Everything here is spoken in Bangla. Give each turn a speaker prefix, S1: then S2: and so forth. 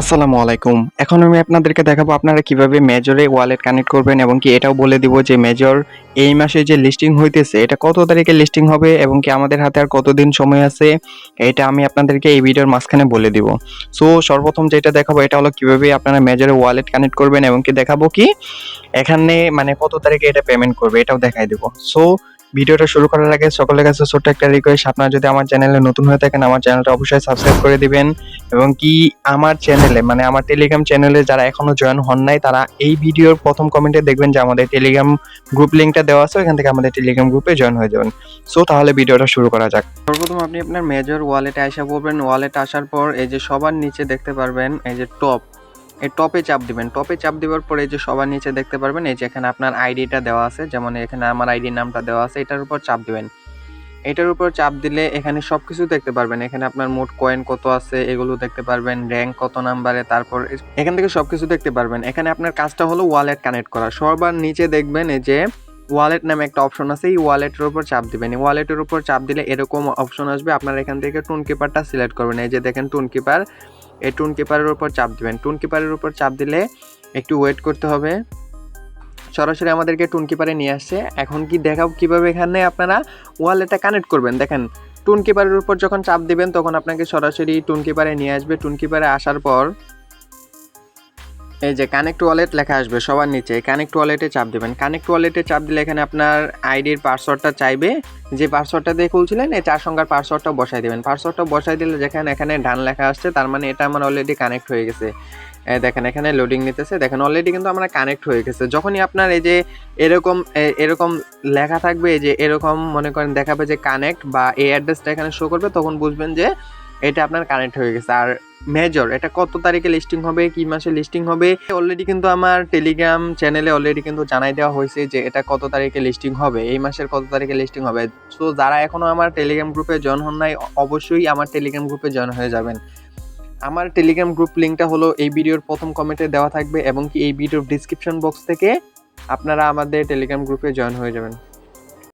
S1: আসসালামু আলাইকুম। এখন আমি আপনাদেরকে দেখাবো আপনারা কিভাবে মেজরে ওয়ালেট কানেক্ট করবেন এবং কি এটাও বলে দিব যে মেজর এই মাসে যে লিস্টিং হইতেছে এটা কত তারিখে লিস্টিং হবে এবং কি আমাদের হাতে আর কতদিন সময় আছে এটা আমি আপনাদেরকে এই ভিডিওর মাঝখানে বলে দিব। সো সর্বপ্রথম যেটা দেখাবো এটা হলো কিভাবে আপনারা মেজরে ওয়ালেট কানেক্ট করবেন এবং কি দেখাবো কি এখানে মানে কত তারিখে এটা পেমেন্ট করবে এটাও দেখাই দিব। সো ভিডিওটা শুরু করার আগে সকলের কাছে ছোট্ট একটা রিকোয়েস্ট, আপনারা যদি আমার চ্যানেলে নতুন হয়ে থাকেন আমার চ্যানেলটা অবশ্যই সাবস্ক্রাইব করে দিবেন এবং কি আমার চ্যানেলে মানে আমার টেলিগ্রাম চ্যানেলে যারা এখনো জয়েন হন নাই তারা এই ভিডিওর প্রথম কমেন্টে দেখবেন যে আমাদের টেলিগ্রাম গ্রুপ লিংকটা দেওয়া আছে, এখান থেকে আমাদের টেলিগ্রাম গ্রুপে জয়েন হয়ে যাবেন। সো তাহলে ভিডিওটা শুরু করা যাক। সর্বপ্রথম আপনি আপনার মেজর ওয়ালেটে আসা পড়বেন। ওয়ালেটে আসার পর এই যে সবার নিচে দেখতে পারবেন এই যে টপ, এই টপে চাপ দিবেন। টপে চাপ দেওয়ার পরে এই যে সবার নিচে দেখতে পারবেন এই যে এখানে আপনার আইডিটা দেওয়া আছে, যেমন এখানে আমার আইডির নামটা দেওয়া আছে, এটার উপর চাপ দিবেন। এটার উপর চাপ দিলে এখানে সবকিছু দেখতে পারবেন। এখানে আপনার মোট কয়েন কত আছে এগুলো দেখতে পারবেন, র্যাঙ্ক কত নাম্বারে, তারপর এখান থেকে সবকিছু দেখতে পারবেন। এখানে আপনার কাজটা হলো ওয়ালেট কানেক্ট করা। সবার নিচে দেখবেন এই যে ওয়ালেট নামে একটা অপশন আছে, এই ওয়ালেটের উপর চাপ দিবেন। এই ওয়ালেটের উপর চাপ দিলে এরকম অপশন আসবে, আপনার এখান থেকে টুন কিপারটা সিলেক্ট করবেন। এই যে দেখেন টুন কিপার, এই টুন কিপারের উপর চাপ দিবেন। টুন কিপারের উপর চাপ দিলে একটু ওয়েট করতে হবে, সরাসরি আমাদেরকে টুন কিপারে নিয়ে আসছে। এখন কি দেখাও কিভাবে এখানে আপনারা ওয়ালেটটা কানেক্ট করবেন। দেখেন টুন কিপারের উপর যখন চাপ দিবেন তখন আপনাকে সরাসরি টুন কিপারে নিয়ে আসবে। টুন কিপারে আসার পর এই যে কানেক্ট ওয়ালেট লেখা আসবে সবার নিচে, কানেক্ট ওয়ালেটে চাপ দেবেন। কানেক্ট ওয়ালেটে চাপ দিলে এখানে আপনার আইডির পাসওয়ার্ডটা চাইবে, যে পাসওয়ার্ডটা দিয়ে খুলছিলেন এই 4 সংখ্যার পাসওয়ার্ডটা বসাই দেবেন। পাসওয়ার্ডটা বসাই দিলে যেখানে এখানে ডান লেখা আসছে তার মানে এটা আমার অলরেডি কানেক্ট হয়ে গেছে। দেখেন এখানে লোডিং নিতেছে, দেখেন অলরেডি কিন্তু আমরা কানেক্ট হয়ে গেছে। যখনই আপনার এই যে এরকম লেখা থাকবে, এই যে এরকম মনে করেন দেখাবে যে কানেক্ট বা এই অ্যাড্রেসটা এখানে শো করবে, তখন বুঝবেন যে এটা আপনার কানেক্ট হয়ে গেছে। আর মেজর এটা কত তারিখে লিস্টিং হবে, কি মাসে লিস্টিং হবে অলরেডি কিন্তু আমার টেলিগ্রাম চ্যানেলে অলরেডি কিন্তু জানাই দেওয়া হয়েছে যে এটা কত তারিখে লিস্টিং হবে, এই মাসের কত তারিখে লিস্টিং হবে। সো যারা এখনো আমার টেলিগ্রাম গ্রুপে জয়েন হন নাই অবশ্যই আমার টেলিগ্রাম গ্রুপে জয়েন হয়ে যাবেন। আমার টেলিগ্রাম গ্রুপ লিঙ্কটা হলো এই ভিডিওর প্রথম কমেন্টে দেওয়া থাকবে এবং কি এই ভিডিওর ডিসক্রিপশন বক্স থেকে আপনারা আমাদের টেলিগ্রাম গ্রুপে জয়েন হয়ে যাবেন।